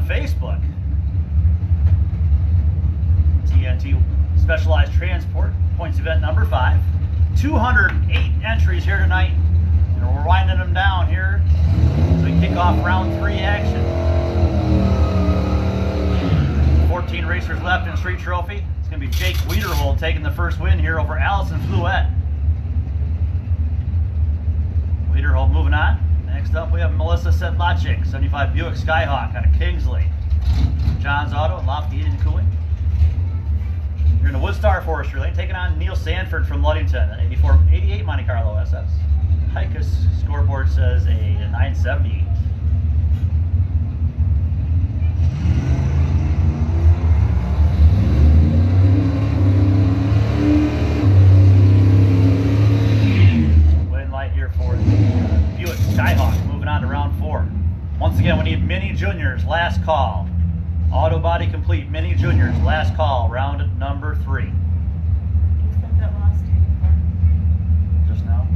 on Facebook. TNT Specialized Transport Points event number 5. 208 entries here tonight, and we're winding them down here as we kick off round 3 action. 14 racers left in Street Trophy. It's going to be Jake Wiederhold taking the first win here over Allison Fluette. Wiederhold moving on. Next up we have Melissa Sedlacek, 75 Buick Skyhawk out of Kingsley. John's Auto and Lafayette and Cooling. You're in the Woodstar Forestry Lane, taking on Neil Sanford from Ludington, an 88 Monte Carlo SS. Heika's scoreboard says a 978. Win light here for the Buick Skyhawk, moving on to round 4. Once again, we need mini juniors, last call. Auto body complete, mini juniors, last call, round number 3. Except that last tape for. Just now?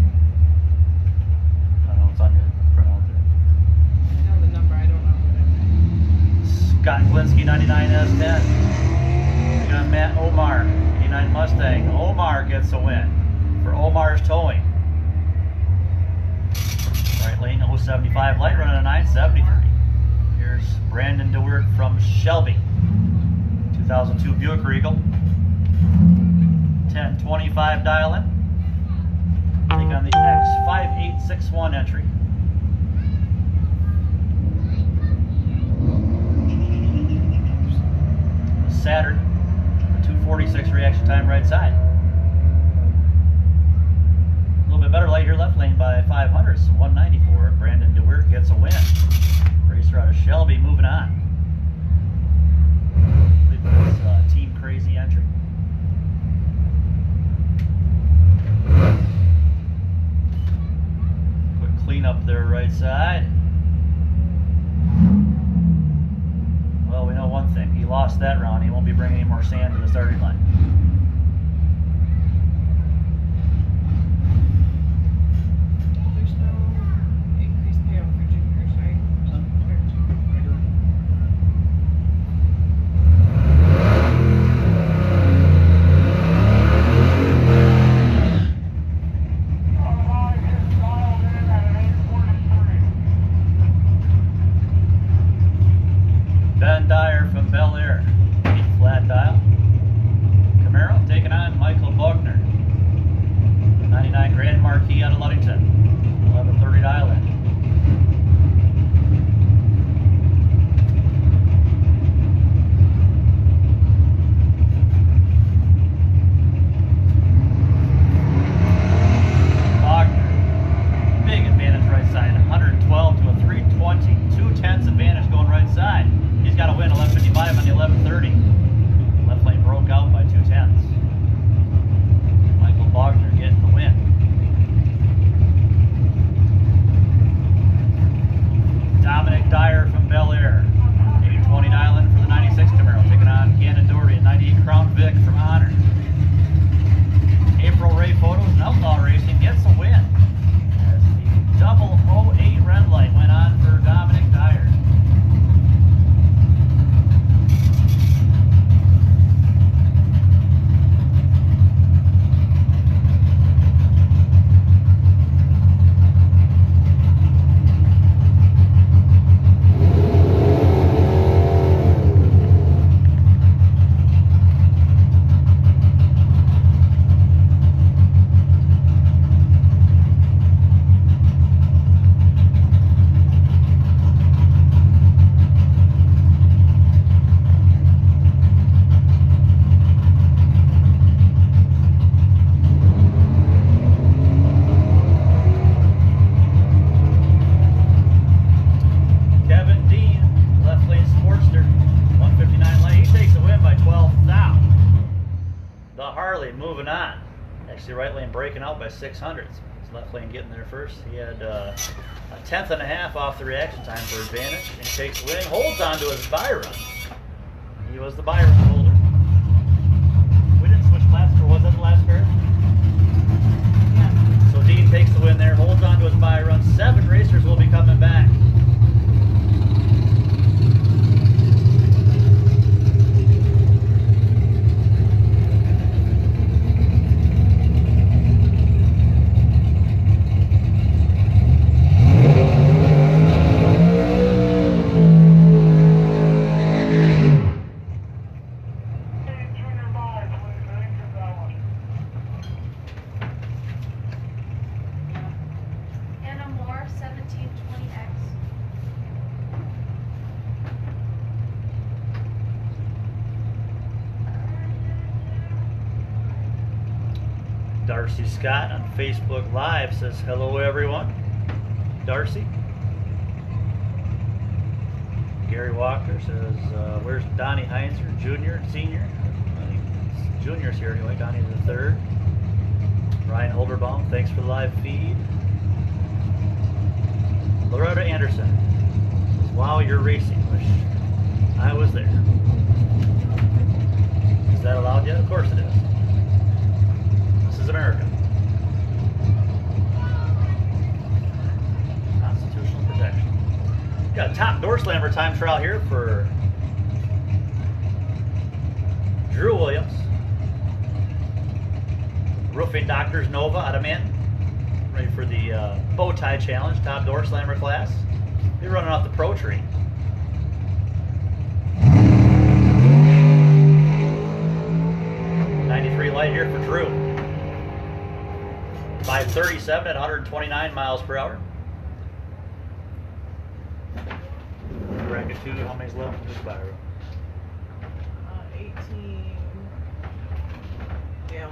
I don't know what's on your printout there. I know the number, I don't know what it Scott Glinski, 99S10. We got Matt Omar, 89 Mustang. Omar gets a win for Omar's Towing. Right lane, 075 light running a 973. Here's Brandon DeWeert from Shelby. 2002 Buick Regal. 1025 dial in. Take on the X5861 entry. Saturn, 246 reaction time right side. A little bit better light here left lane by 500, so 194. Brandon DeWeert gets a win. Racer out of Shelby moving on. I believe it's Team Crazy entry. Quick cleanup there right side. Well, we know one thing. He lost that round. He won't be bringing any more sand to the starting line. There's no increased payout for juniors, right? Ben Dyer from Bel Air, 8 flat dial. Camaro taking on Michael Bogner. 99 Grand Marquis out of Ludington, 1130 dial in. Bogner, big advantage right side, 112 to a 320, 2/10 advantage going right side. He's got to win 1155 on the 1130. Left lane broke out by 2/10. Michael Bogner getting the win. Dominic Dyer from Bel Air, 8020 Island for the 96 Camaro, taking on Gannon Doherty, 98 Crown Vic from Honor. April Ray Photos and Outlaw Racing gets a win as the double 08 red light went on for Dominic Dyer. Moving on. Actually, right lane breaking out by 600s. His left lane getting there first. He had a 1/10 and a half off the reaction time for advantage. And he takes the win, holds on to his buy run. He was the buy run holder. We didn't switch laps, or was that the last pair? Yeah. So Dean takes the win there, holds on to his buy run. 7 racers will be coming back. Darcy Scott on Facebook Live says, hello everyone. Darcy. Gary Walker says, where's Donnie Heinzer, Jr., Senior? I think it's Junior's here anyway. Donnie's the third. Ryan Holderbaum, thanks for the live feed. Loretta Anderson says, wow, you're racing. Wish I was there. Is that allowed yet? Of course it is. This is America. Constitutional protection. Got a top door slammer time trial here for Drew Williams. Roofing Doctors Nova out of Manton. Ready for the bow tie challenge, top door slammer class. They're running off the Pro Tree. Light here for Drew. 537 at 129 miles per hour. Bracket 2, how many's left in this spiral? 18. Yeah.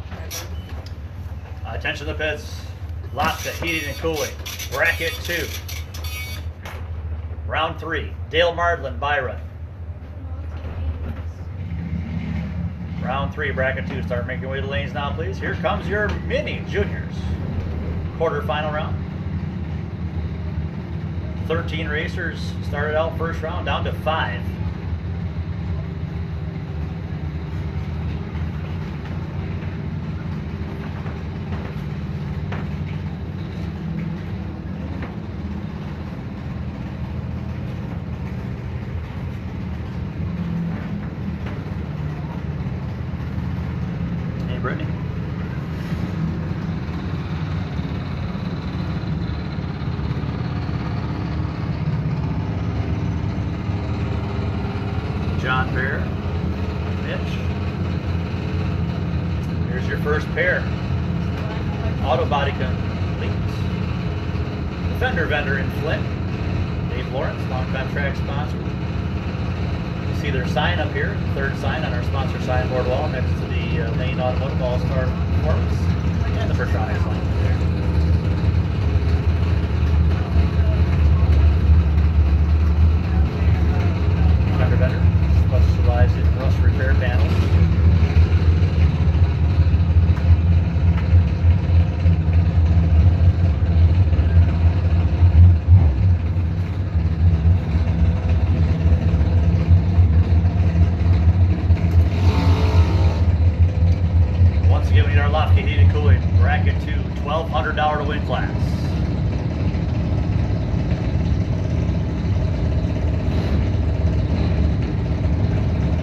Attention to the pits. Lots of heating and cooling. Bracket 2. Round 3. Dale Mardlin, Byron. Round 3, bracket 2. Start making your way to lanes now, please. Here comes your mini juniors. Quarterfinal round. 13 racers started out first round, down to 5. Brittany. John Bear. Mitch. Here's your first pair. Auto body complete. Fender vendor in Flint. Dave Lawrence, longtime track sponsor. You see their sign up here, third sign on our sponsor signboard wall next to the main Automotive All-Star Performance and the Bertronics line there. Fender vendor specializes in rust repair panels. Heated cooling, bracket 2, $1,200 to win class.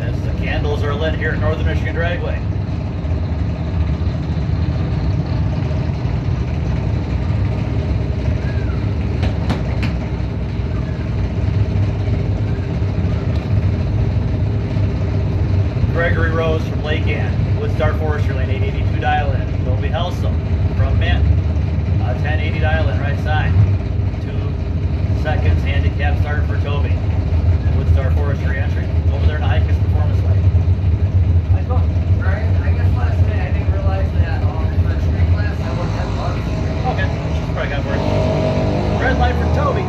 As the candles are lit here at Northern Michigan Dragway. Gregory Rose from Lake Ann. Woodstar Forestry Lane, 882 dial in. Toby Helsum from Manton, 1080 dial in, right side. 2 seconds, handicap start for Toby. Woodstar Forestry entry. Over there in the Hikers Performance Lane. Nice going. Brian, I guess last night I didn't realize that for street class I wouldn't have bugs. Okay, probably got for it. Red light for Toby.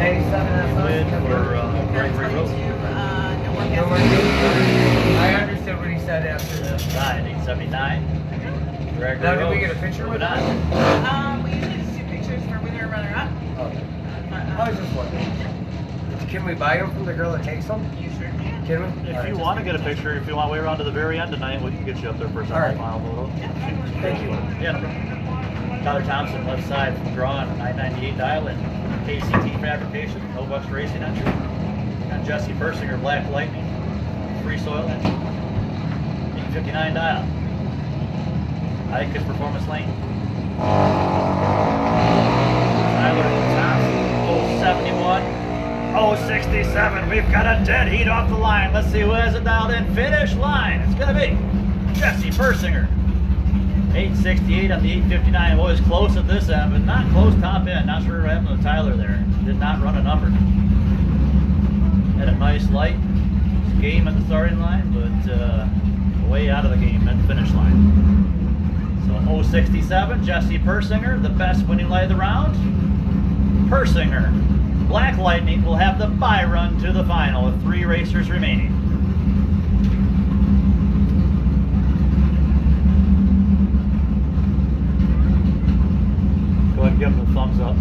87 Win for Gregory Rose. I understood what he said after that. Side, 879. Gregory Now, did we Rose. get a picture with Moving that? on. We usually just do pictures for winner and runner-up. Okay. I was just wondering. Can we buy them from the girl that takes them? You sure can. Can we? If All right, you just- want to get a picture, if you want to wait around to the very end tonight, we can get you up there for a All right. mile photo. Thank you. Yeah, no problem. Tyler Thompson, left side from Drawn, 998 dial in. KCT Fabrication, No Bucks Racing entry. Got Jesse Persinger, Black Lightning, Free Soil entry. 859 dial. Icus Performance Lane. Tyler Thompson, 071. 067. We've got a dead heat off the line. Let's see who has it dialed in. Finish line. It's going to be Jesse Persinger. 868 on the 859. Was close at this end, but not close top end. Not sure what happened to Tyler there. Did not run a number. Had a nice light game at the starting line, but way out of the game at the finish line. So 067, Jesse Persinger, the best winning light of the round. Persinger. Black Lightning will have the bye run to the final with 3 racers remaining. Go ahead and give him the thumbs up.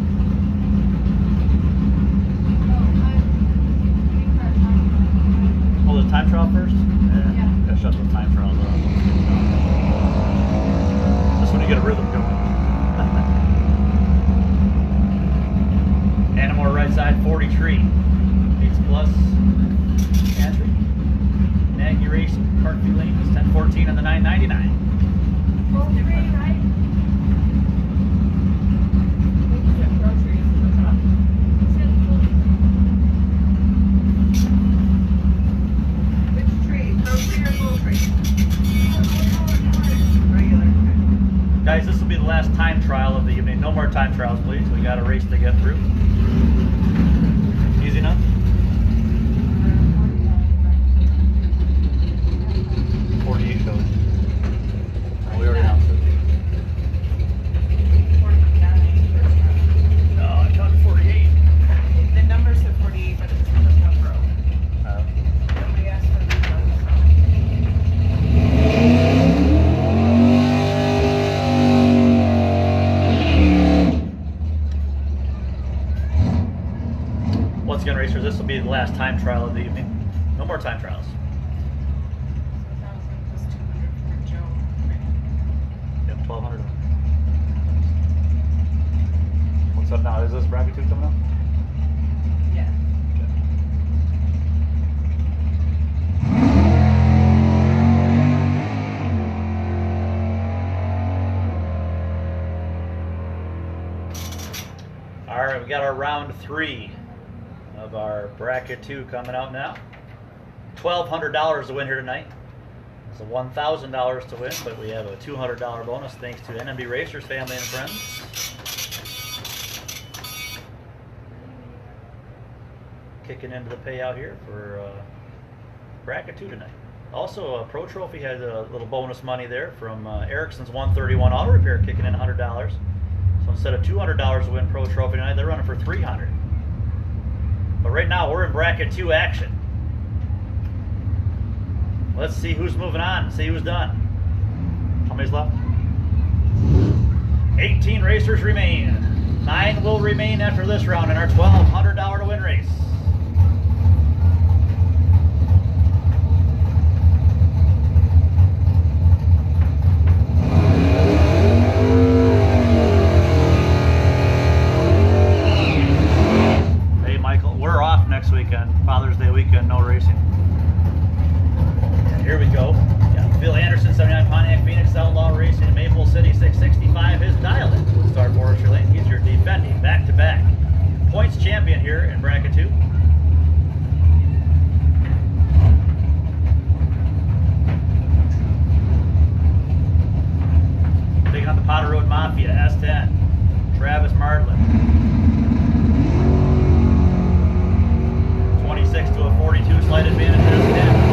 Oh, the time trial first? Yeah. Gotta shut the time trials off. Just when you get a rhythm going. Animal right side, 43. Beats plus entry. Nagy Race, Parkview Lane is 1014 on the 999. Right? Groceries at the top. Which tree? Grocery or poultry? Regular. Guys, this will be the last time trial of the evening. No more time trials, please. We got a race to get through. Easy enough? 48 shows. Oh, we already announced it. 49. No, I counted 48. The number said 48, but it's not number. Nobody asked for the Once again, racers, this will be the last time trial of the evening. No more time trials. Yep, 1200. What's up now? Is this bracket 2 coming up? Yeah. All right, we got our round 3 of our bracket 2 coming out now. $1,200 to win here tonight. It's a $1,000 to win, but we have a $200 bonus thanks to NMB Racers family and friends. Kicking into the payout here for bracket 2 tonight. Also, Pro Trophy had a little bonus money there from Erickson's 131 Auto Repair, kicking in $100. So instead of $200 to win Pro Trophy tonight, they're running for $300. But right now, we're in bracket 2 action. Let's see who's moving on, see who's done. How many's left? 18 racers remain. 9 will remain after this round in our $1,200 to win race. Hey Michael, we're off next weekend, Father's Day weekend, no racing. Here we go. Got Phil Anderson, 79 Pontiac Phoenix, Outlaw Racing, Maple City, 665. His dial-in would start Forestry Lane. He's your defending back-to-back points champion here in bracket 2. Taking on the Potter Road Mafia, S10. Travis Martlin. 26 to a 42, slight advantage to S10.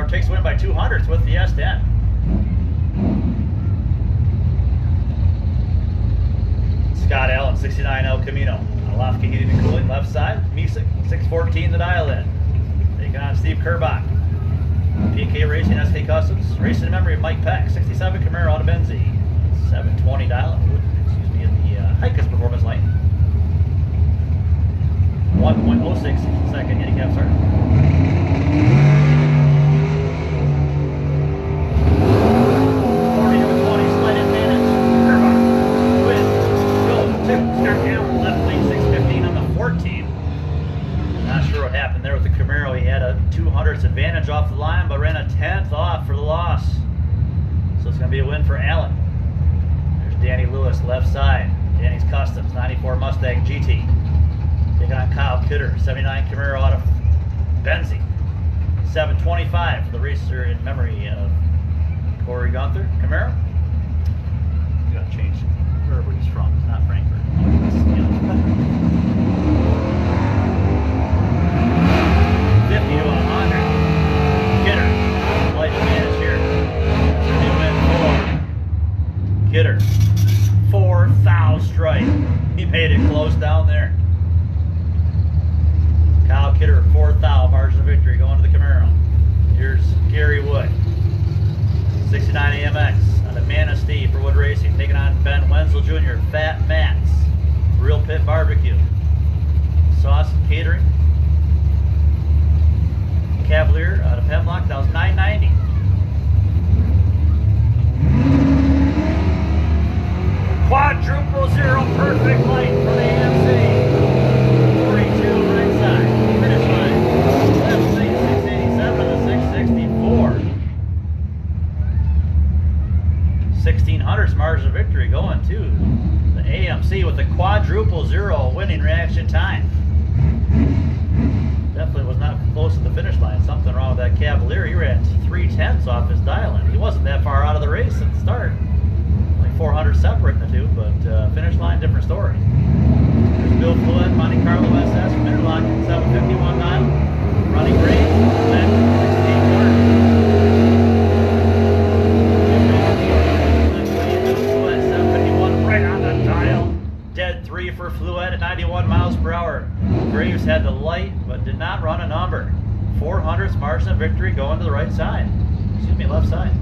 Takes the win by 200s with the S10. Scott Allen, 69 El Camino. Alafka Heating and Cooling, left side. Misek, 614 the dial-in. Taking on Steve Kerbach. PK Racing, SK Customs. Racing in memory of Mike Peck, 67 Camaro out of Benzie. 720 dial-in. Excuse me, in the Hikas performance lane. 1.06 second handicap start. 40-20, slight advantage. Kerbach wins. Goes to Scott Allen, left lane, 615 on the 14. Not sure what happened there with the Camaro. He had a 200th advantage off the line, but ran a 10th off for the loss. So it's going to be a win for Allen. There's Danny Lewis, left side. Danny's Customs, 94 Mustang GT. Taking on Kyle Kidder, 79 Camaro out of Benzie. 725 for the racer in memory of Corey Gunther. Camaro. You gotta change wherever he's from. It's not Frankfurt. 4th thou, margin of victory going to the Camaro. Here's Gary Wood. 69 AMX out of Manistee for Wood Racing, taking on Ben Wenzel Jr., Fat Matt's, Real Pit Barbecue, Sauce and Catering. Cavalier out of Hemlock, that was $9.90. Quadruple zero, perfect light for the AMC. 42 right side, finish line. Left lane 687 to 664. 1600's margin of victory going to the AMC with the quadruple zero winning reaction time. Definitely was not close to the finish line. Something wrong with that Cavalier. He ran 3/10 off his dial-in. He wasn't that far out of the race at the start. Only 400 separating the two, but finish line, different story. There's Bill Fluid, Monte Carlo SS, Interlock, 751 dial. Running green, left, 16 quarter. 751 right on the dial. Dead 3 for Fluid at 91 miles per hour. Graves had the light, but did not run a number. 400's margin of victory going to the right side. Excuse me, left side.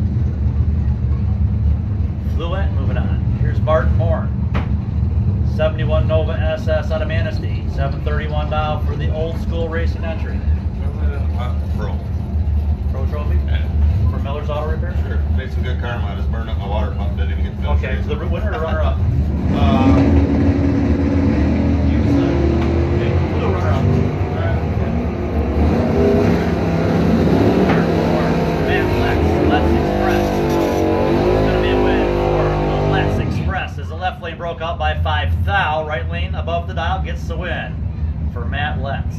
Fluent, moving on. Here's Martin Moore. 71 Nova SS out of Manistee. 731 dial for the old school racing entry. Pro trophy? Yeah. For Miller's Auto Repair? Sure. Made some good karma. I just burned up my water pump. Didn't even get the finish. Okay, so the winner or runner up? You decide. Okay, we'll do runner up. Let's Express. It's going to be a win for the Let's Express as the left lane broke out by 5 thou. Right lane above the dial gets the win for Matt Letts.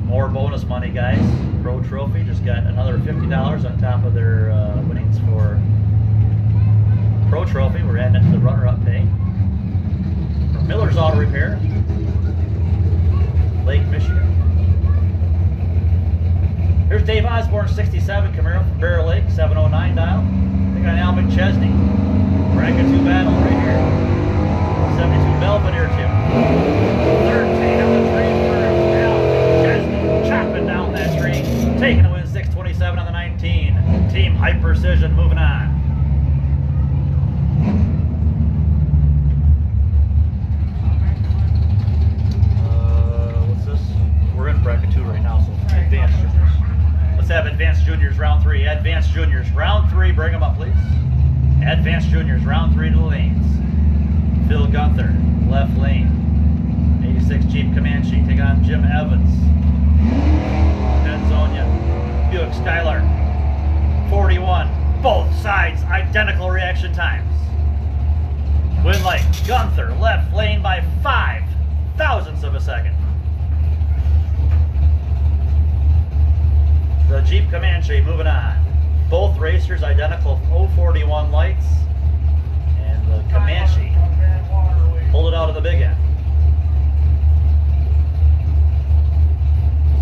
More bonus money, guys. Pro Trophy just got another $50 on top of their winnings for Pro Trophy. We're adding it to the runner-up pay. For Miller's Auto Repair, Lake Michigan. Here's Dave Osborne, 67 Camaro from Bear Lake, 709 dial. They got Al McChesney. Bracket 2 battle right here. 72 Belvedere 2. 13 on the tree for Al McChesney. Chopping down that tree. Taking a win, 627 on the 19. Team Hype Precision moving on. What's this? We're in bracket 2 right now, so advanced juniors. Let's have Advanced Juniors round 3. Advanced Juniors round 3. Bring them up, please. Advanced Juniors round 3 to the lanes. Phil Gunther, left lane. 86 Jeep Comanche. Take on Jim Evans. Penzonia. Buick Skylark. 41. Both sides identical reaction times. Win light. Gunther left lane by 5 thousandths of a second. The Jeep Comanche moving on. Both racers identical 041 lights, and the Comanche pulled it out of the big end.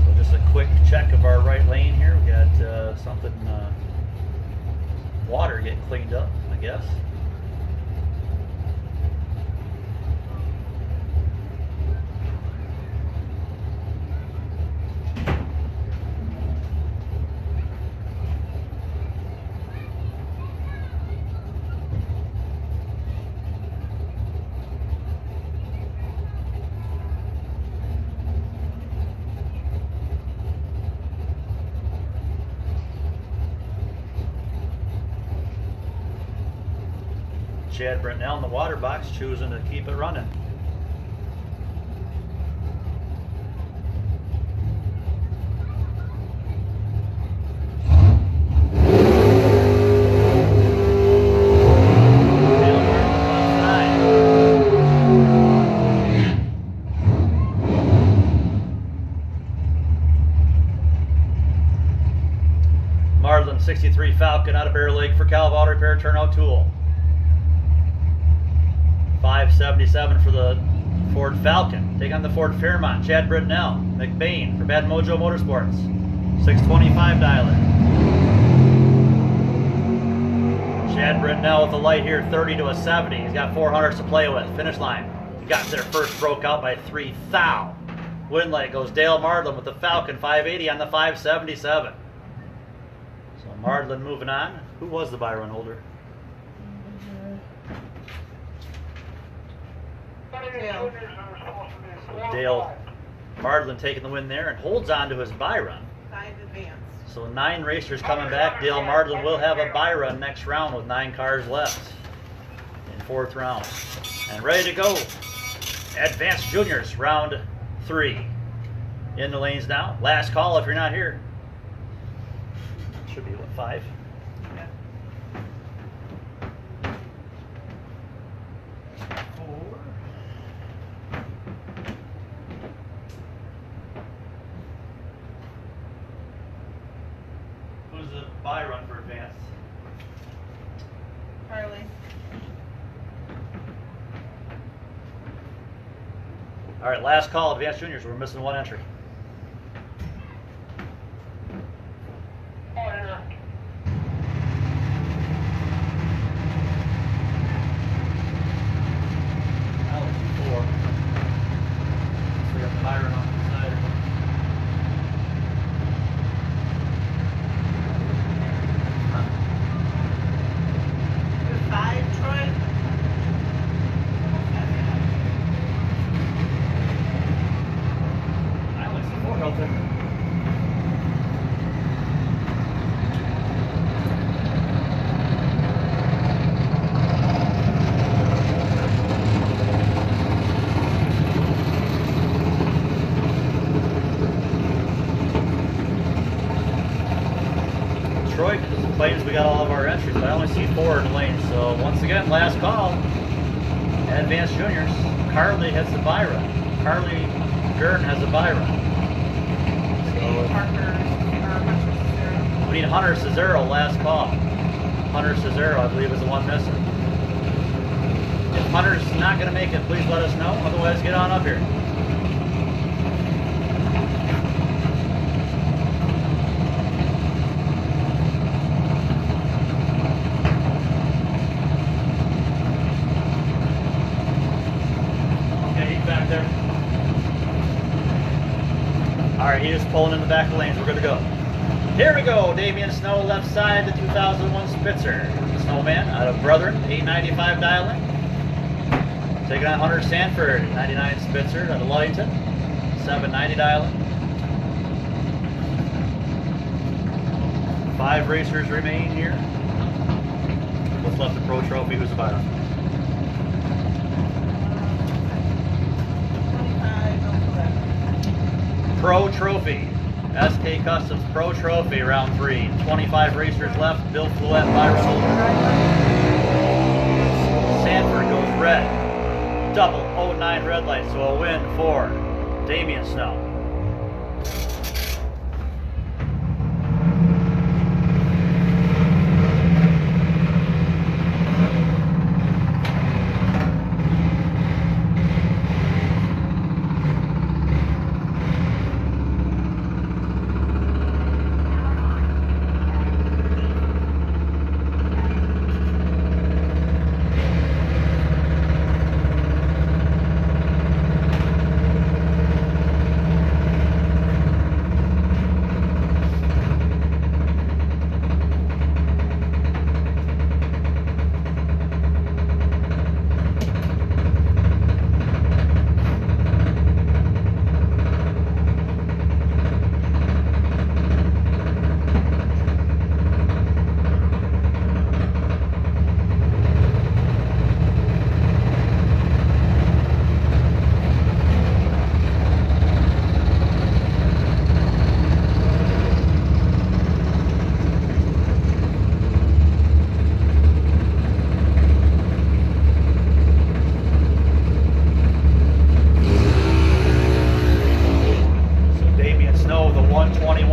So just a quick check of our right lane here. We got something, water getting cleaned up, I guess. Chad Brentnell in the water box choosing to keep it running. Marlin 63 Falcon out of Bear Lake for Calv Auto Repair Turnout Tool. 577 for the Ford Falcon. Take on the Ford Fairmont. Chad Britnell. McBain for Bad Mojo Motorsports. 625 dialer. Chad Britnell with the light here, 30 to a 70. He's got 400s to play with. Finish line. got their first broke out by 3 thou. Win leg goes Dale Mardlin with the Falcon 580 on the 577. So Mardlin moving on. Who was the buy run holder? Dale. Dale Mardlin taking the win there and holds on to his buy run. 5 advance. So 9 racers coming back. Dale Mardlin will have a buy run next round with 9 cars left in 4th round. And ready to go. Advanced Juniors, round 3. In the lanes now. Last call if you're not here. Should be what, 5? Yeah. 4. Who's the buy run for advanced? Carly. All right, last call, Advanced Juniors. We're missing 1 entry. Claims we got all of our entries, but I only see 4 in the lane. So once again, last call. Advanced Juniors. Carly has the buy run. Carly Gurn has a buy run. So we need Hunter Cesaro last call. Hunter Cesaro, I believe, is the one missing. If Hunter's not going to make it, please let us know. Otherwise, get on up here. He is pulling in the back of the lanes. We're good to go. Here we go. Damian Snow, left side, the 2001 Spitzer. Snowman out of Brethren, 895 dialing. Taking on Hunter Sanford, 99 Spitzer out of Ludington, 790 dialing. 5 racers remain here. What's left of Pro Trophy? Who's the buyer? 25. Pro Trophy. SK Customs Pro Trophy, round 3. 25 racers left. Bill Fluette, Byron Holder. Sanford goes red. Double 09 red light, so a win for Damian Snow.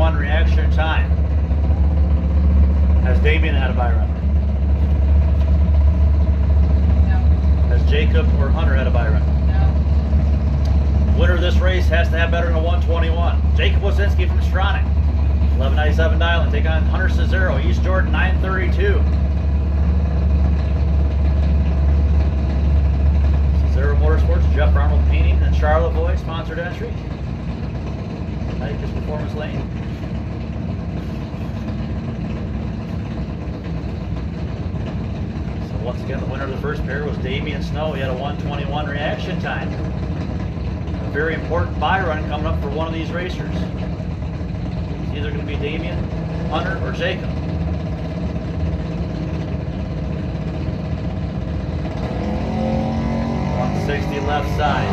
Reaction time. Has Damian had a buy run? No. Has Jacob or Hunter had a buy run? No. Winner of this race has to have better than a 121. Jacob Wasinski from Stronach, 1197 dial, take on Hunter Cesaro, East Jordan 932. Cesaro Motorsports, Jeff Charlevoix sponsored entry. Hikers Performance Lane. So once again, the winner of the first pair was Damian Snow. He had a 1:21 reaction time. A very important buy run coming up for one of these racers. It's either going to be Damian, Hunter, or Jacob. 160 left side.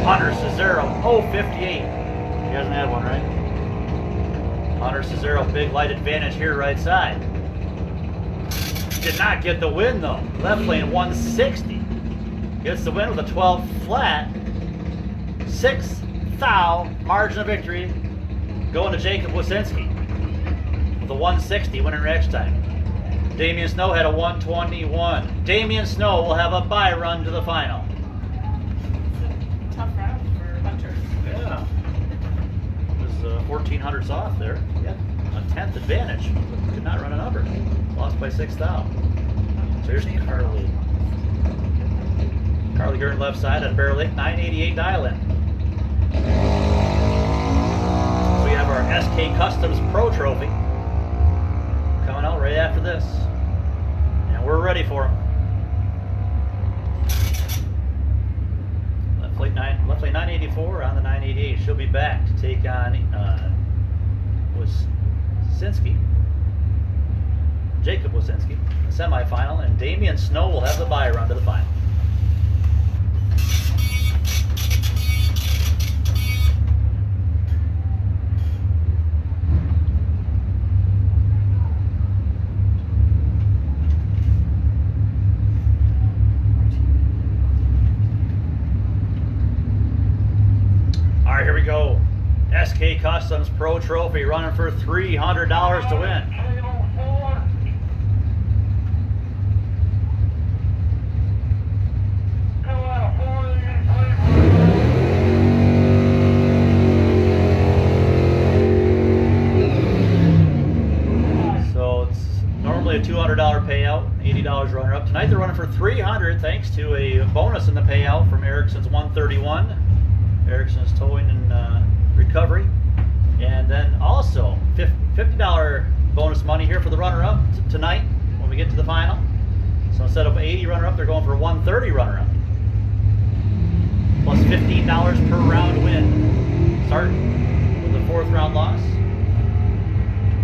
Hunter Cesaro, 058. He hasn't had one, right? Hunter Cesaro, big light advantage here, right side. Did not get the win though. Left lane 160. Gets the win with a 12 flat. 6 thou margin of victory. Going to Jacob Wasinski with a 160 winning reaction time. Damian Snow had a 1:21. Damian Snow will have a bye run to the final. It's a tough round for Hunter. Yeah. It was 1400s off there. Yeah. A 10th advantage. Could not run a number. Lost by 6 thou. So here's Carly. Carly Gurn left side on Bear Lake, 988 dial-in. We have our SK Customs Pro Trophy coming out right after this. And we're ready for them. Left lane 984 on the 988. She'll be back to take on Wasinski. Jacob Wasinski, the semifinal, and Damian Snow will have the bye run to the final. All right, here we go. SK Customs Pro Trophy running for $300 to win. So it's normally a $200 payout, $80 runner up. Tonight they're running for $300 thanks to a bonus in the payout from Erickson's 131. Erickson's Towing and Recovery. And then also $50 bonus money here for the runner-up tonight when we get to the final. So instead of 80 runner-up, they're going for 130 runner-up. Plus $15 per round win. Start with a 4th round loss.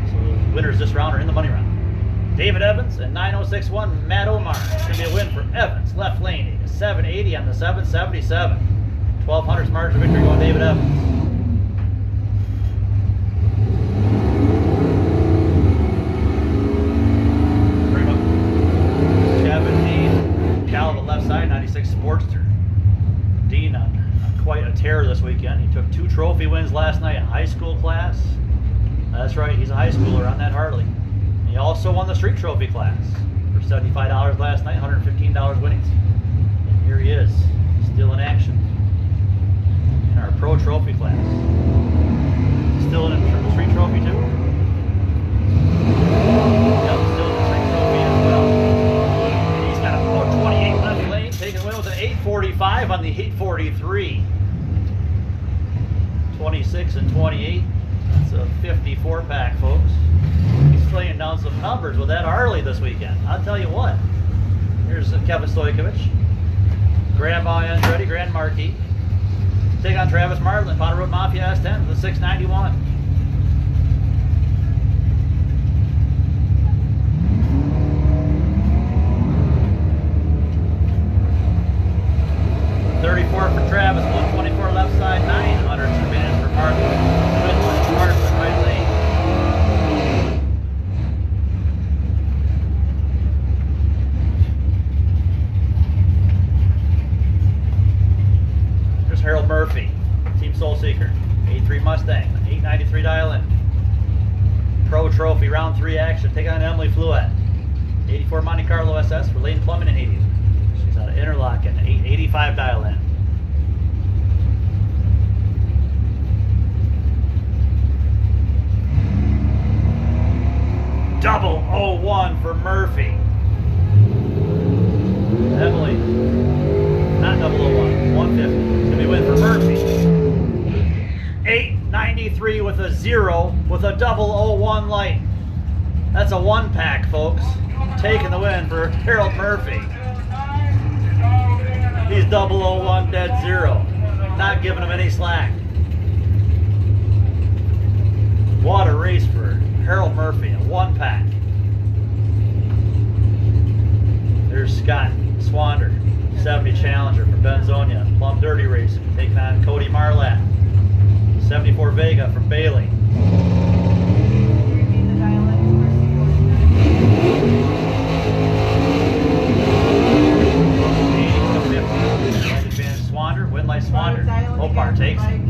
So the winners this round are in the money round. David Evans and 9061 Matt Omar. It's going to be a win for Evans. Left lane 780 on the 777. 1200's margin of victory going David Evans. Kevin Dean, Cal on the left side, 96 Sportster. Dean on quite a tear this weekend. He took 2 trophy wins last night in high school class. That's right, he's a high schooler on that Harley. He also won the street trophy class for $75 last night, $115 winnings. And here he is, still in action in our pro trophy class. Still in the street trophy too? Yep, still in the street trophy as well. And he's got a 428 left lane, taking away with an 845 on the 843. 26 and 28. That's a 54 pack, folks. He's laying down some numbers with that Harley this weekend. I'll tell you what. Here's Kevin Stojkovic. Grandma Andretti, Grand Marquis. Take on Travis Marlin, Powder Road Mafia S10 with a 691. $34 for Travis, 124 left side, 900 advantage for Marlin. Marlin, right lane. There's Harold Murphy, Team Soul Seeker, 83 Mustang, 893 dial-in. Pro Trophy, round 3 action. Take on Emily Fluette, 84 Monte Carlo SS for Lane Plumbing and Heating. She's out of Interlochen, 885 dial-in. Double 01 for Murphy. Emily, not double 01, 550. Gonna be win for Murphy. 893 with a 0 with a 001 light. That's a 1-pack, folks. Taking the win for Harold Murphy. He's 001 dead 0. Not giving him any slack. What a race for Harold Murphy, a 1-pack. There's Scott Swander, 70 Challenger from Benzonia, Plum Dirty Racing, taking on Cody Marlatt. 74 Vega from Bailey. Swander, Winlight Swander. Mopar takes it.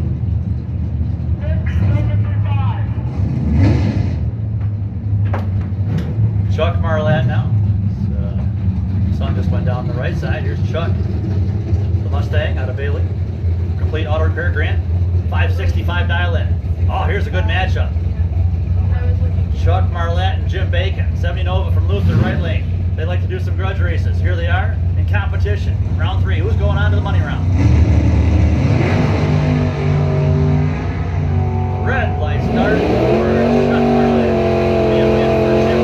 Chuck Marlatt now. Sun just went down the right side. Here's Chuck, the Mustang out of Bailey. Complete auto repair grant. 565 dial in. Oh, here's a good matchup. Chuck Marlatt and Jim Bacon. 70 Nova from Luther, right lane. They like to do some grudge races. Here they are in competition. Round 3. Who's going on to the money round? Red light start for Chuck Marlatt. Be a win for Jim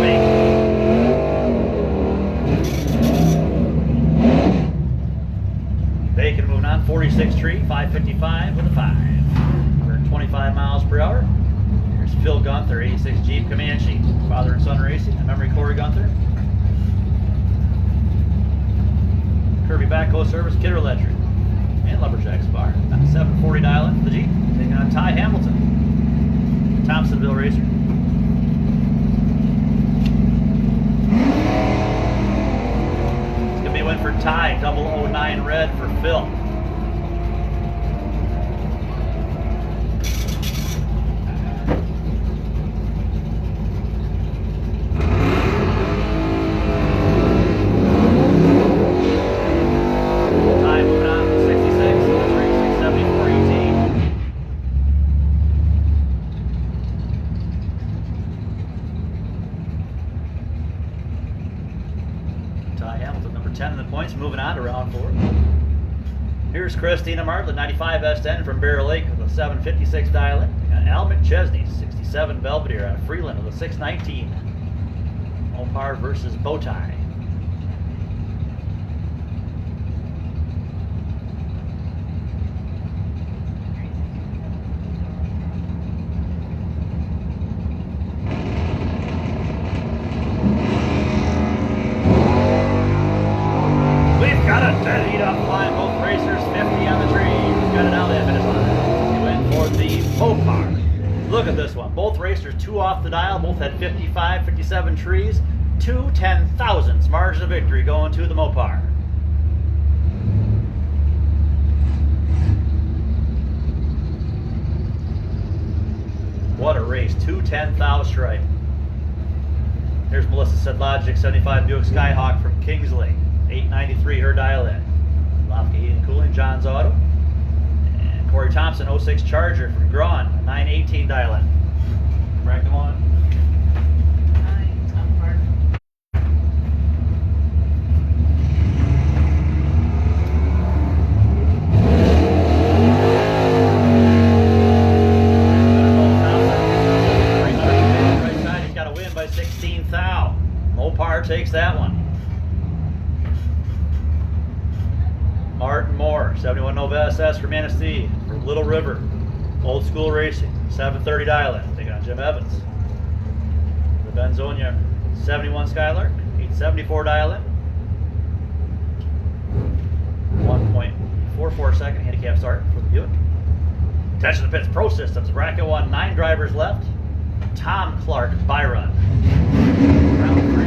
Bacon. Bacon moving on. 46 tree, 555 with a 5. 25 miles per hour. Here's Phil Gunther, 86 Jeep Comanche. Father and son racing. A memory Corey Gunther. Kirby Backhoe Service, Kidder Electric. And Lumberjack Spar. 740 dial in for the Jeep. Taking on Ty Hamilton. Thompsonville Racer. It's going to be a win for Ty. 009 red for Phil. Moving on to round 4. Here's Christina Martlett, 95 S10 from Bear Lake with a 756 dial in. Got Al McChesney, 67 Belvedere out of Freeland with a 619. Mopar versus Bowtie. Look at this one. Both racers 2 off the dial. Both had 55, 57 trees. 2 10,000ths margin of victory going to the Mopar. What a race. 2 10,000 stripe. Here's Melissa Sedlogic, 75 Buick Skyhawk from Kingsley. 893 her dial in. Lafayette Heating Cooling, John's Auto. Corey Thompson, 06 Charger from Braun, 918 dial in. Rack them on. Right side, he's got a win by 16 thou. Mopar takes that one. Martin Moore, 71 Nova SS from Manistee, from Little River, Old School Racing, 730 dial in, taking on Jim Evans. The Benzonia, 71 Skylark, 874 dial in. 1.44 second handicap start for the Buick. Attention to the pits, Pro Systems, bracket 1, 9 drivers left. Tom Clark, Byron. Round 3.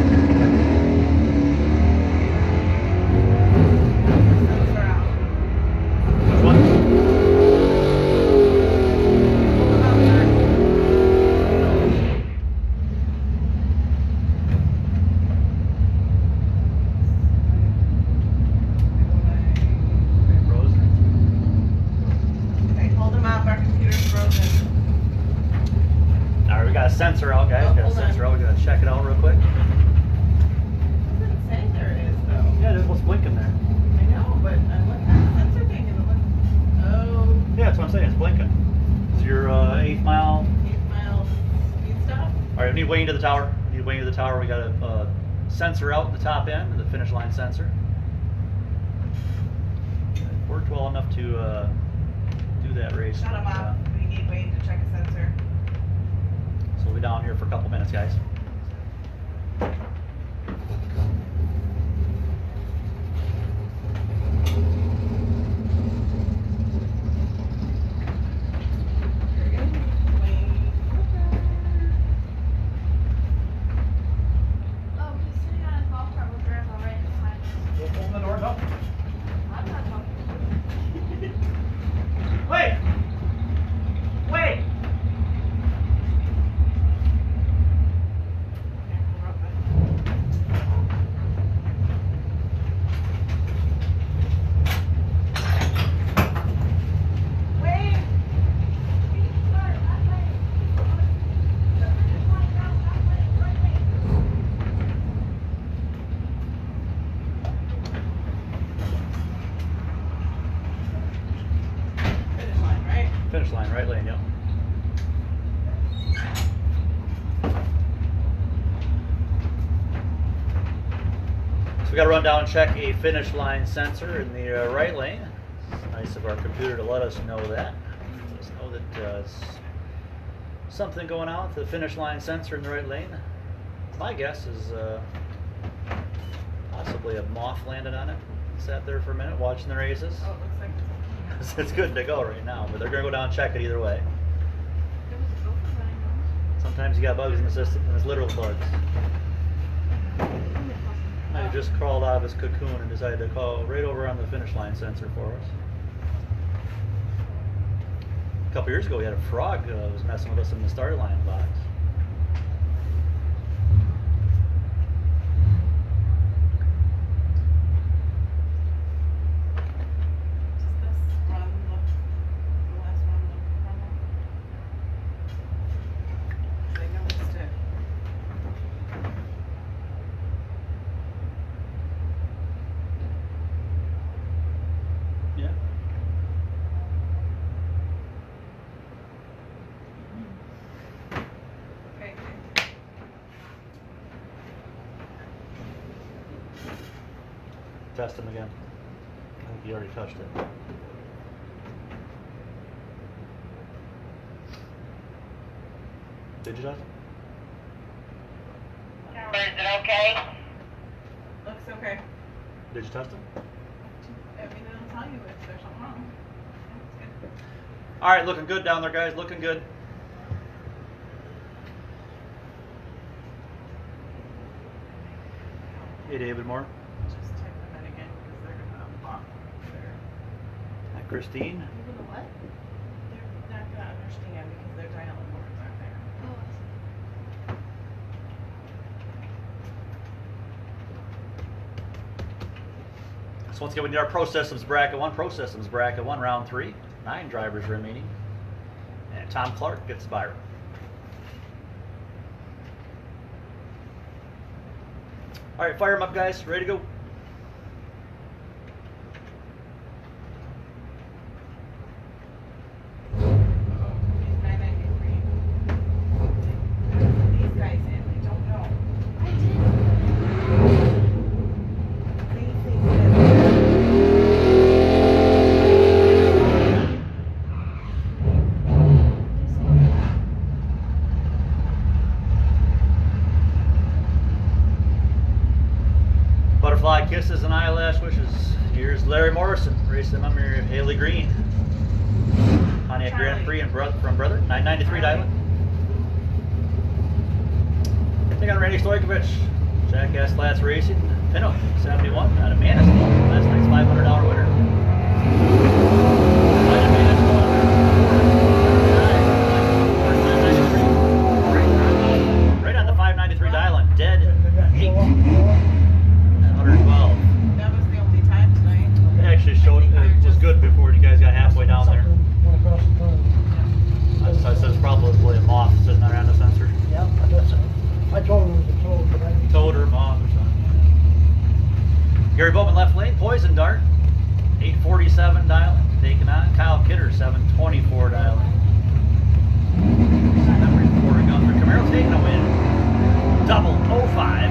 Sensor out, guys. Got a sensor out. We gotta check it out real quick. It doesn't say there is though. Yeah, there's what's blinking there. I know, but I looked at the sensor thing and it looked blinking. Is your 8th mile? 8 miles speed stop. All right, we need way into the tower. We need way into the tower. We got a sensor out at the top end, the finish line sensor. It worked well enough to do that race. Shut him off. We need Wayne to check a sensor. So we'll be down here for a couple minutes, guys. Very good. Wayne. Oh, he's sitting on his golf cart with Grandma right behind him. We'll open the doors up. I'm not talking. Wait! Wait! Okay, we're up there. Wayne! Start that way. The finish line down that way, right way. Finish line, right? Finish line, right lane, yep. So we got to run down and check a finish line sensor in the right lane. It's nice of our computer to let us know that. Let us know that it's something going on with the finish line sensor in the right lane. My guess is possibly a moth landed on it. Sat there for a minute watching the races. Oh, it looks like it's It's good to go right now, but they're going to go down and check it either way. There was a gopher running around. Sometimes you got bugs in the system, and it's literal bugs. I just crawled out of his cocoon and decided to call right over on the finish line sensor for us. A couple years ago, we had a frog was messing with us in the start line box. Does this run look, the last one look normal? I noticed it. Yeah. Okay. Test him again. I think you already touched it. Did you touch it? Is it okay? Looks okay. Did you test him? I mean, it'll tell you if there's something wrong. Yeah, it's good. All right, looking good down there, guys. Looking good. Hey, David Moore. Just type them in again because they're gonna block their. Hi, Christine. You gonna what? They're not gonna understand because their dial-in words aren't there. Oh, I see. So once again, we need our Pro Systems Bracket 1. Pro Systems Bracket 1, Round 3. 9 drivers remaining. And Tom Clark gets Byron. All right, fire them up, guys. Ready to go. He's 993. These guys in, they don't know. I did. They think that. Butterfly kisses and eyelash wishes. Here's Larry Morrison racing under Haley Green. Pontiac Grand Prix and from Brother, 993 Diamond. Take on Randy Stojkovic, Jackass Flats Racing, Pinnock 71 out of Manistee. Last night's $500 winner. Right on the 593 dial and dead 8. 112. That was the only time tonight. It actually showed it was good before you guys got halfway down there. Went across the front. So I said it's probably a moth sitting around the sensor. Yeah, I guess so. I told him it was a toad, but I didn't. Toad or moth or something. Gary Bowman left lane, poison dart, 847 dial. taking on Kyle Kidder, 724 dialing. Memory before we go through. Camaro's taking a win. Double 05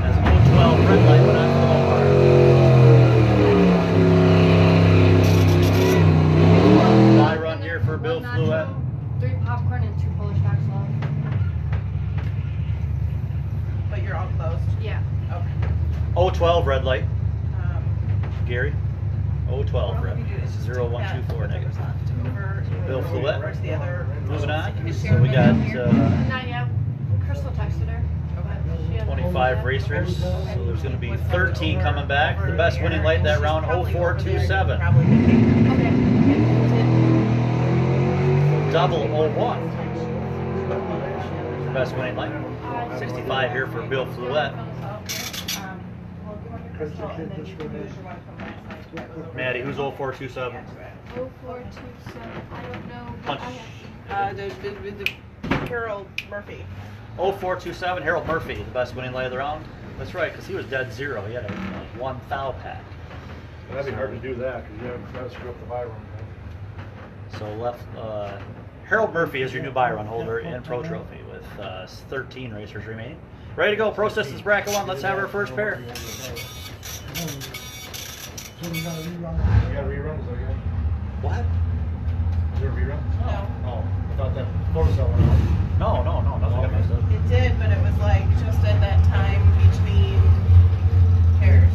as 012 red light went on for the ballpark. Fly run here for Bill Fluette. 3 popcorn and 2 Polish backslaw. But you're all closed. Yeah. Okay. 012 red light. Um, Gary. 012 red. you do This is yeah, 0124 negative. over- Bill Fluette. Where's the other? Moving on. Is So Sharon we got down here? Not yet. Crystal texted her. But she hasn't 25 yet. racers. So there's going to be 13 coming back. The best winning light that round, 0427. Okay. Double 01. Best winning light. 65 here for Bill Fluette. Maddie, who's 0427? 0427. I don't know. Punch. The Harold Murphy. 0427, Harold Murphy, the best winning light of the round. That's right, because he was dead zero. He had a 1 thou pack. That'd be hard to do that, because you gotta screw up the Byron. So left, Harold Murphy is your new Byron holder in Pro Trophy with 13 racers remaining. Ready to go, Pro Systems Bracket 1. Let's have our first pair. So we gotta rerun. You gotta rerun, so again. What? Is there a rerun? No. Oh, I thought that photo cell went out. No, nothing got messed up. It did, but it was like just at that time between pairs.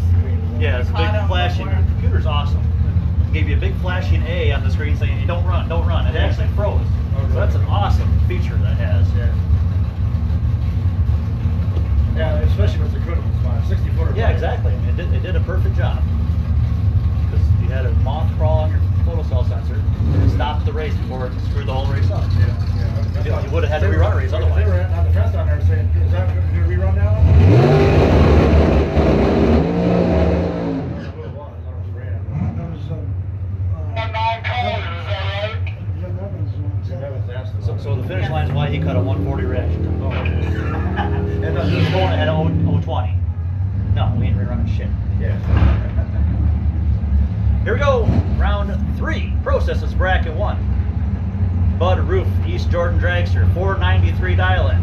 Yeah, it's a big Caught 'em flashing. before. The computer's awesome. It gave you a big flashing A on the screen saying, "Hey, don't run, don't run." It actually froze. So that's an awesome feature that it has. Yeah. Yeah, especially with the critical spot, 60 footer. Yeah, exactly. I mean, it did a perfect job. Because you had a moth crawl on your photocell sensor, and it stopped the race before it screwed the whole race up. Yeah. You would have had to rerun a race otherwise. They were on the fence on there saying, is that going to rerun now? So the finish line is why he cut a 140 reaction. Oh. And he was going at 020. No, we ain't rerunning shit. Yeah. Here we go, round 3, Pro Systems Bracket 1. Bud Roof, East Jordan Dragster, 493 dial-in.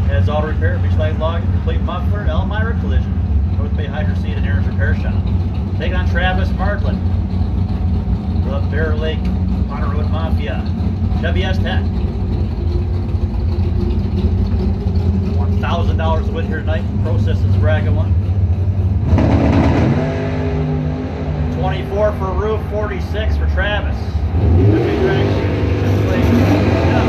Heads Auto Repair, Beach Light Log, Complete Muffler, Elmira Collision, North Bay Hydro Seed, and Aaron's Repair Shop. Taking on Travis Martland, the Bear Lake Honor Road Mafia, Chevy S-Tech. $1,000 to win here tonight, Pro Systems Bracket 1. 24 for Roof, 46 for Travis. Chevy Dragster, yeah.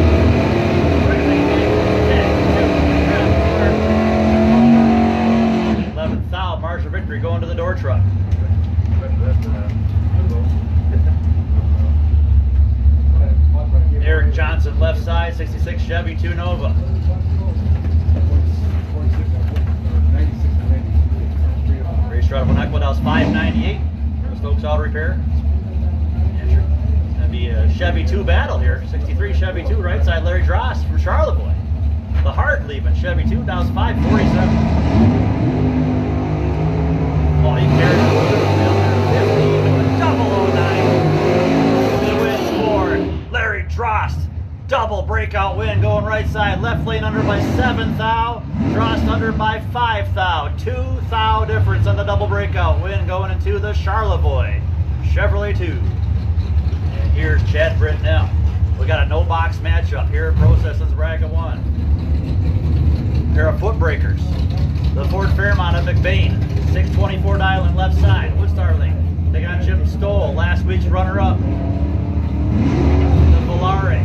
11th foul, margin of victory going to the door truck. Eric Johnson, left side, 66 Chevy 2 Nova. Race drive on Equinox 598. Stokes Auto Repair. It's going to be a Chevy 2 battle here. 63 Chevy 2, right side, Larry Dross from Charlevoix. The Hart leaving Chevy 2, that was 547. Oh, he carried it down there. 50, double 09. The win for Larry Drost. Double breakout win going right side, left lane under by 7 thou. Drost under by 5 thou. 2 thou difference on the double breakout win going into the Charlevoix Chevrolet 2. And here's Chad Britnell. We got a no box matchup here at Pro Systems Bracket 1. Pair of foot breakers. The Ford Fairmont of McBain, 624 dial in left side, Woodstar Link. They got Jim Stoll, last week's runner-up. The Volare.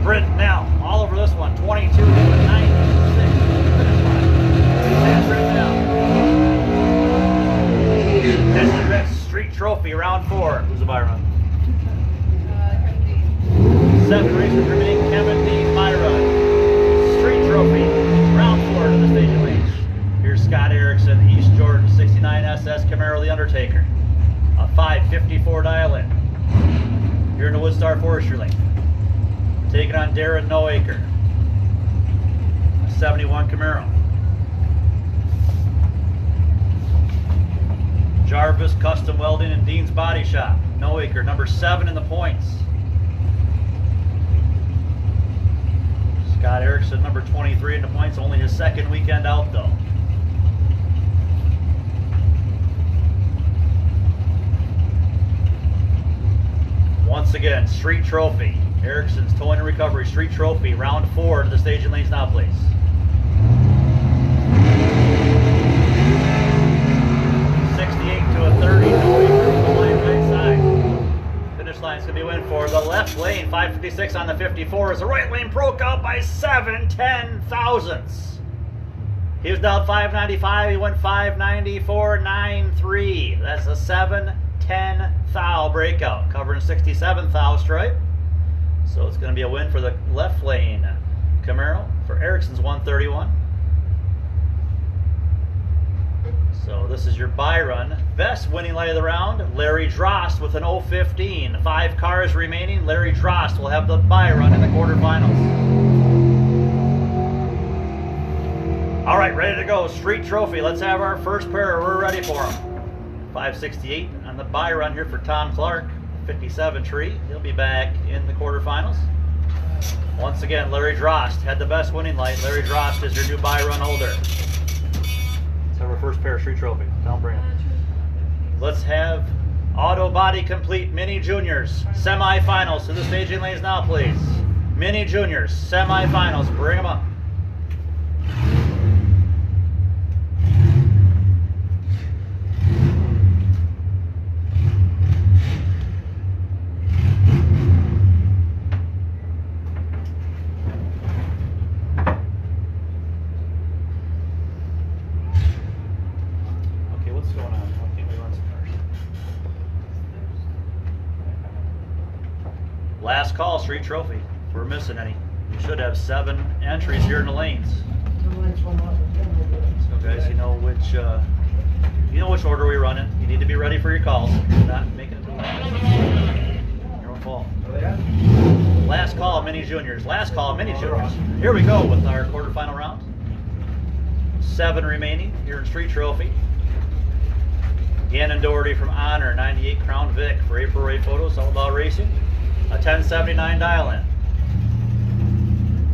Britnell, all over this one, 22 to 96. Chad Britnell. That's the Rex Street Trophy, round 4. Who's the Byron? 7 racers remaining, Kevin D. Myra. Street Trophy, round 4 to the station range. Here's Scott Erickson, East Jordan 69 SS Camaro The Undertaker. A 554 dial-in. Here in the Woodstar Forestry Link. Taking on Darren Noacre. A 71 Camaro. Jarvis Custom Welding and Dean's Body Shop. Noaker, number 7 in the points. Scott Erickson, number 23 in the points. Only his second weekend out, though. Once again, Street Trophy. Erickson's Towing and Recovery Street Trophy, round 4 to the staging lanes now, please. To a 30, Noaker the line right side. Finish line's gonna be win for the left lane. 556 on the 54 as the right lane broke out by 7/10 thousandths. He was down 595. He went 594.93. That's a 7/10 thou breakout, covering 67 thou stripe. So it's gonna be a win for the left lane. Camaro for Erickson's 131. So this is your buy run. Best winning light of the round, Larry Drost with an 015. 5 cars remaining. Larry Drost will have the buy run in the quarterfinals. All right, ready to go. Street Trophy. Let's have our first pair. We're ready for them. 568 on the buy run here for Tom Clark. 57 tree. He'll be back in the quarterfinals. Once again, Larry Drost had the best winning light. Larry Drost is your new buy run holder. Our first pair of Street Trophy. Don't bring it. Let's have Auto Body Complete Mini Juniors semifinals to the staging lanes now, please. Mini Juniors semifinals. Bring them up. What's going on? Why can't we run some cars? Last call, Street Trophy. If we're missing any, we should have 7 entries here in the lanes. So guys, you know which order we run in. You need to be ready for your calls. You're not making it to the last. Your own fault. Last call, Mini Juniors. Last call, Mini Juniors. Here we go with our quarterfinal round. 7 remaining here in Street Trophy. Gannon Doherty from Honor, 98 Crown Vic for April Ray Photos, Outlaw Racing. A 1079 dial-in.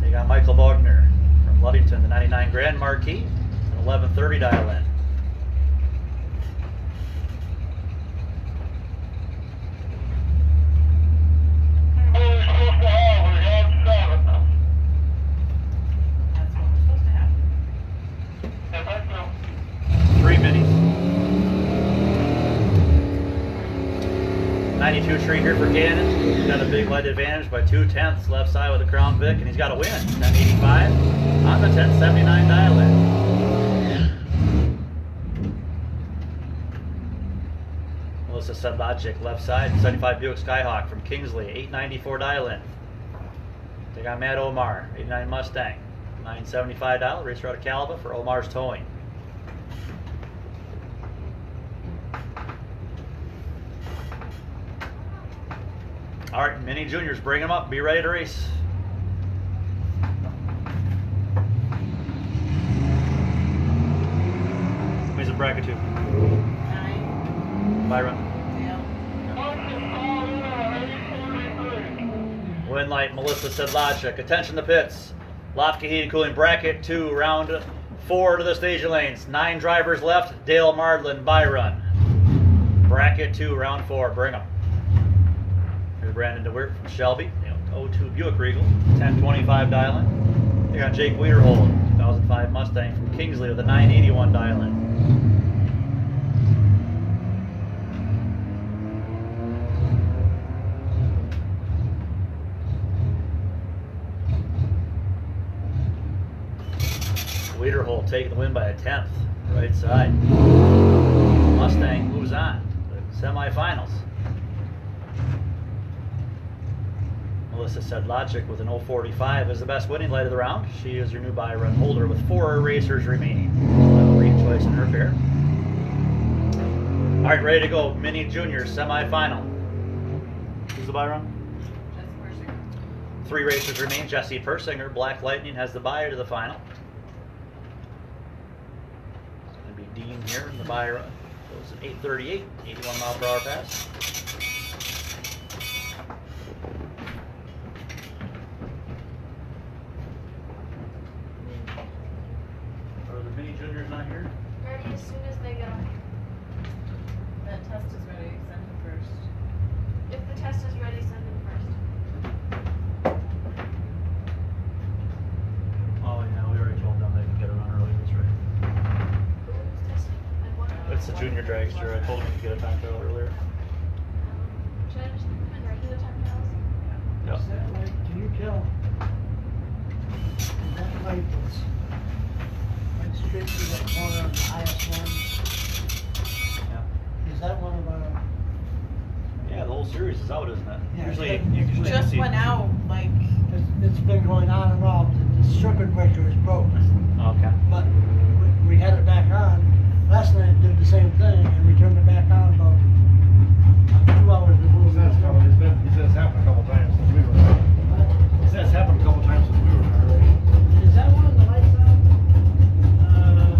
They got Michael Bogner from Ludington, the 99 Grand Marquis, an 1130 dial-in. That's what we're supposed to have. 3 minis. 92 tree here for Gannon. He's got a big light advantage by 2/10 left side with the Crown Vic, and he's got a win. 1085 on the 1079 dial-in. Melissa Sedlacek left side, 75 Buick Skyhawk from Kingsley, 894 dial-in. They got Matt Omar, 89 Mustang, 975 dial, racer out of Calaba for Omar's Towing. All right, Mini Juniors, bring them up. Be ready to race. Here's a bracket 2. 9. Byron. Dale. Win light, Melissa Sedlacek. Attention to pits. Lofty Heating Cooling bracket 2, round 4 to the staging lanes. 9 drivers left. Dale Mardlin, Byron. Bracket 2, round 4. Bring them. Here's Brandon DeWeert from Shelby, 02 Buick Regal, 1025 dial-in. They got Jake Wiederhold, 2005 Mustang from Kingsley with a 981 dial-in. Wiederhold taking the win by a 10th, right side. Mustang moves on to semifinals. Melissa Sedlacek with an 045 is the best winning light of the round. She is your new buy run holder with 4 racers remaining. She'll have a lead choice in her pair. All right, ready to go. Mini Juniors semifinal. Who's the buy run? 3 racers remain. Jesse Persinger, Black Lightning, has the buy to the final. It's going to be Dean here in the buy run. Goes at 838, 81 mile per hour pass. Are the mini juniors not here? Ready as soon as they get on here. That test is ready, send him first. If the test is ready, send them first. Oh yeah, we already told them they can get it on early, that's right. Who's testing? And what? It's the junior dragster. I told them to get a time trial earlier. Should I just put them in regular time trials? Yep. Is that like, can you tell? That light that's right straight through that corner of the IS1, Yeah. is that one of our, Yeah, the whole series is out, isn't it? Yeah, Usually, it usually Just see. went out, like, it's been going on and off, the circuit breaker is broken. Okay. But we had it back on, last night it did the same thing, and we turned it back on about 2 hours before He we says it's happened a couple times since we were there. He says it's happened a couple times since we were there. Is that one of the lights on? Are they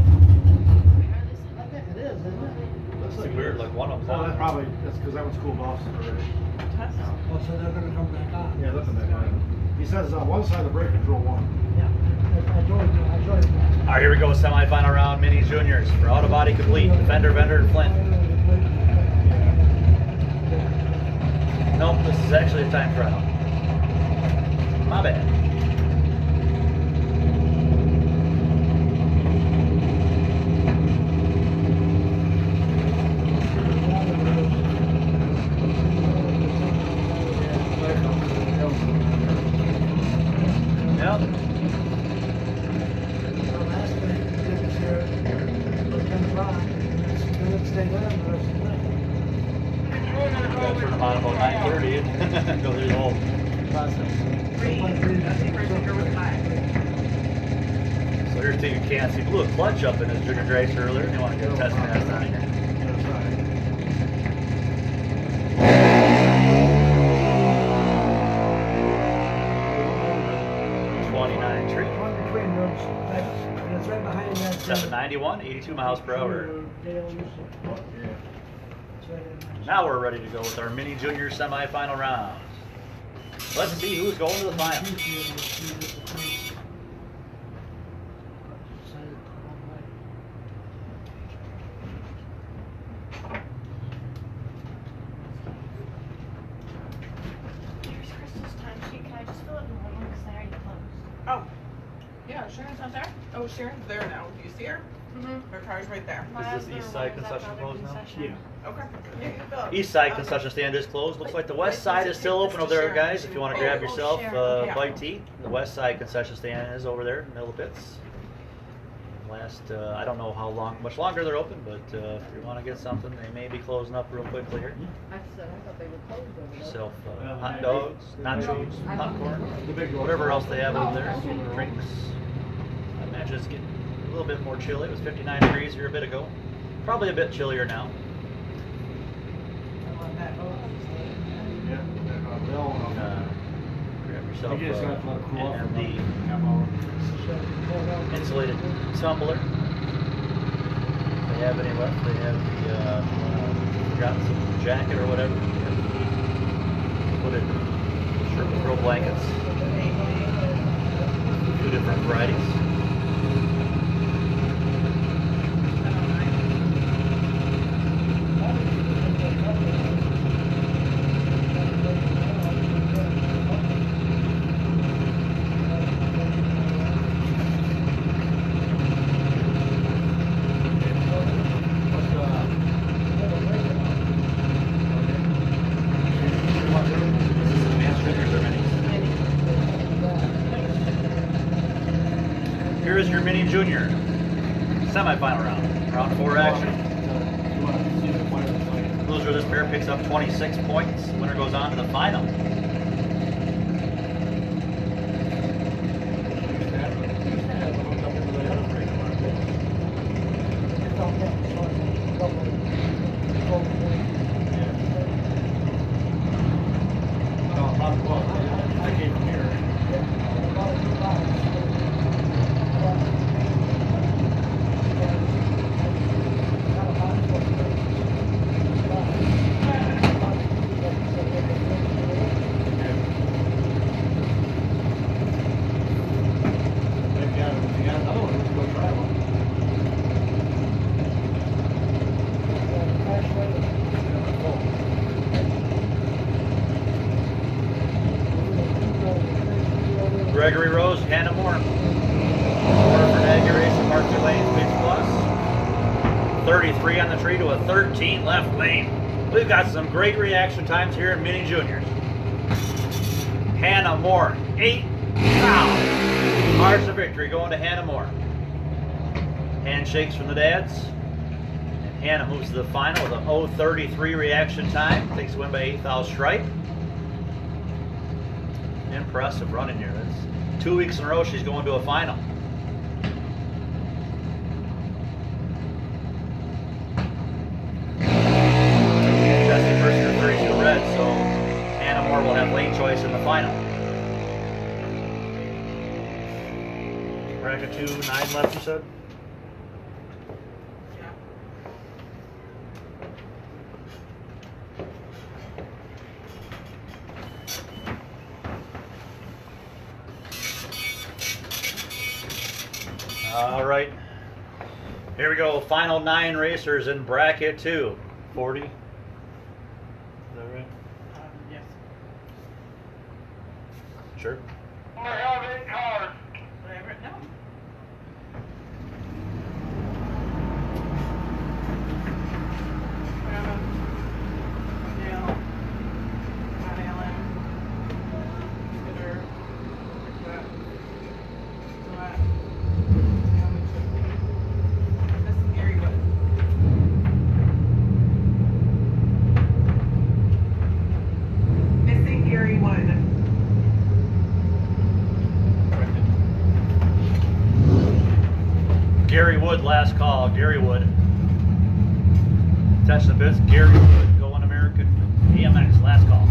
I think it is, isn't it? Looks It's weird, like one of them's Oh, that's on. probably, that's because that one's cooled off already. test. Oh, so they're gonna come back on? Yeah, listen to that guy. He says one side of the brake control one. Yeah, I told you that. All right, here we go. Semi-final round, mini juniors for auto body complete. Defender, Vendor, and Flint. Nope, this is actually a time trial. My bad. Yep. So last night, we did this here, till 10 o'clock, and it stayed on the rest of the night. Gotta turn them on about 9:30 and go through the whole process. Three, I think first finger was 5. So here's the thing you can't see. Blew a clutch up in his junior dragster earlier, and you want to get a test pass on here. 29 tree. One between those, and it's right behind that. 791, 82 miles per hour. Dale used to- It's right in there. Now we're ready to go with our mini junior semifinal rounds. Let's see who's going to the final. Here's Crystal's timesheet. Can I just fill it in one because I already closed? Oh, yeah, Sharon's not there? Oh, Sharon's there now. Do you see her? Mm-hmm. Her car's right there. Is this East Side concession closed now? Okay. Yeah, you can fill it. East side concession stand is closed. Looks like the west side is still open over there, guys. If you want to grab yourself a bite to eat, the west side concession stand is over there in the middle of the pits. I don't know how much longer they're open, but if you want to get something, they may be closing up real quickly here. I said, I thought they were closed over there. Yourself hot dogs, nachos, popcorn, whatever else they have over there. Drinks. I imagine it's getting a little bit more chilly. It was 59 degrees here a bit ago. Probably a bit chillier now. I want that. Grab yourself You guys got to let it cool off for and about the half hour. insulated tumbler. If they have any left, they have the forgotten some jacket or whatever. Put it shirt with throw blankets. Two different varieties. Here is your mini junior semifinal round. Round 4 action. Loser of this pair picks up 26 points. The winner goes on to the final. Gregory Rose, Hannah Moore. Quarter for Nagy Racing, Parker Lane, Big Plus. 33 on the tree to a 13 left lane. We've got some great reaction times here in Mini Juniors. Hannah Moore, 8 foul. March of victory going to Hannah Moore. Handshakes from the dads. And Hannah moves to the final with a 0:33 reaction time. Takes the win by 8 thou stripe. Impressive running here. That's 2 weeks in a row she's going to a final. Jesse first year 32 red, so Hannah Moore will have lane choice in the final. Bracket 2, 9 left, you said? Yeah. All right. Here we go. Final 9 racers in bracket 2. 40. Is that right? Yes. Sure. I have 8 cars. What I have written down. Grandma, Dale, John Allen, Peter, Rick, Gillette, Naomi Chipley, missing Gary Wood. Missing Gary Wood. Gary Wood, last call. Gary Wood. Attention to bits. Gary Wood, going American. EMX, last call.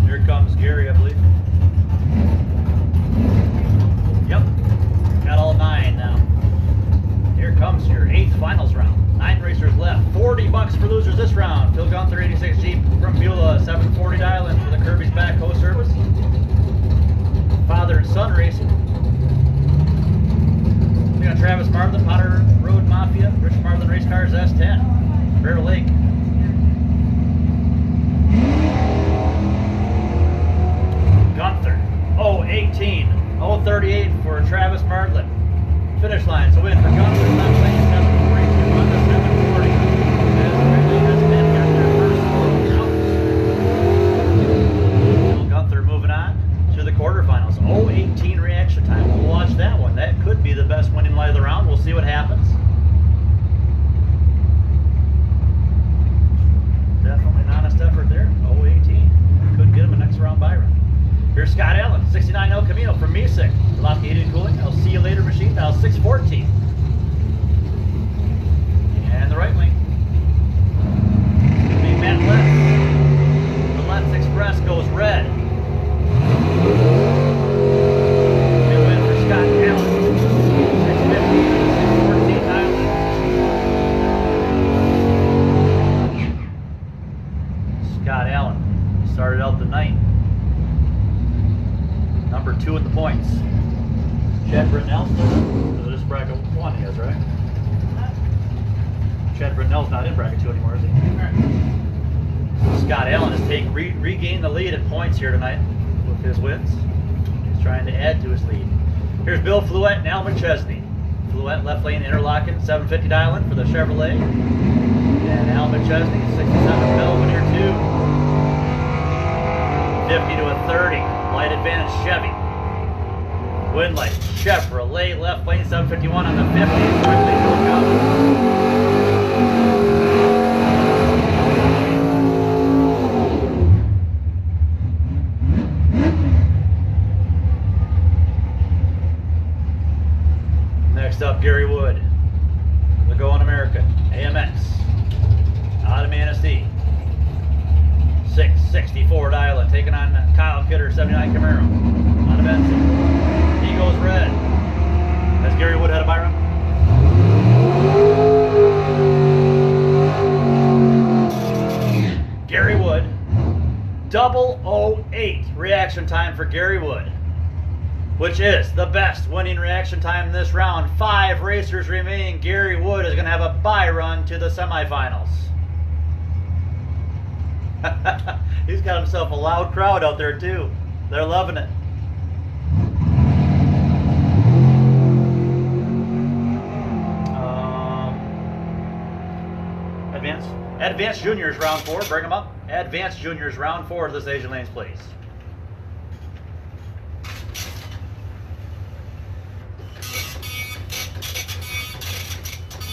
Here comes Gary, I believe. Yep. Got all 9 now. Here comes your 8th finals round. 9 racers left. $40 for losers this round. Phil Gunther, 86 Jeep from Beulah, 740 dial-in for the Kirby's backhoe service. Father and son racing. We got Travis Marlin, Potter Road Mafia, Rich Marlin Race Cars S10, Bear Lake. Gunther, 018, 038 for Travis Marlin. Finish line, so win for Gunther, left lane, 742, on to 740. As Ridley has been got their first out. Bill Gunther moving on to the quarterfinals. 018 reaction time. We'll watch that one. That could be the best winning light of the round. We'll see what happens. Definitely an honest effort there. 018. Could get him a next round buy run. Here's Scott Allen, 69 El Camino from Mesick. Lofty Heated and Cooling. I'll see you later machine. Now 614. And the right wing. Big Matt left. The left express goes red. Good win for Scott Allen. 615, 614 Island. Scott Allen started out the night. Number 2 at the points. Chad Britnell. So this is bracket 1 he is, right? Chad Britnell's not in bracket 2 anymore, is he? Scott Allen has regained the lead at points here tonight with his wins. He's trying to add to his lead. Here's Bill Fluette and Al McChesney. Fluette left lane interlocking, 750 dial-in for the Chevrolet. And Al McChesney, 67 Belvedere 2. 50 to a 30. Light advantage Chevy. Win light Chevrolet left lane 751 on the 50. Quickly broke out. Next up, Gary Wood. The Going American. AMX. Out of Manistee. 664 dial-in, taking on Kyle Kidder, 79 Camaro. On a Benson. He goes red. Has Gary Wood had a buy run? 008 reaction time for Gary Wood, which is the best winning reaction time in this round. 5 racers remain. Gary Wood is going to have a bye run to the semifinals. He's got himself a loud crowd out there too. They're loving it. Advanced Juniors round 4. Bring them up. Advanced Juniors round 4 of this Asian Lanes, please.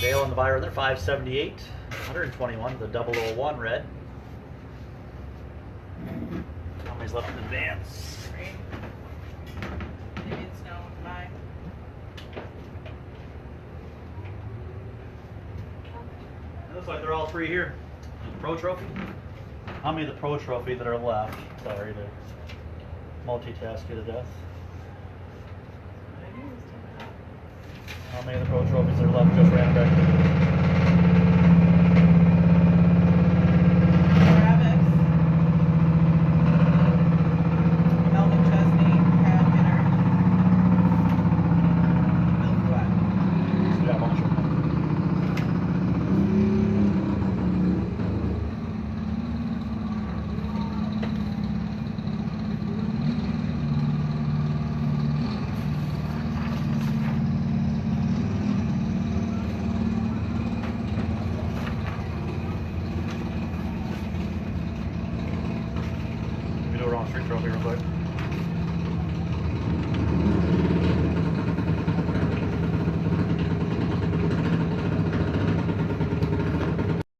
Dale on the buyer there, 578, 121, the 001 red. How many's left in advance? 3. Maybe it's no. 5. It looks like they're all 3 here. Pro Trophy? How many of the Pro Trophy that are left? Sorry to multitask you to death. How many of the Pro Trophies are left? Just ran back. Travis. Melvin Chesney. Kyle Kinner. Bill Gouet. Yeah, I'm not sure. Street trophy real quick.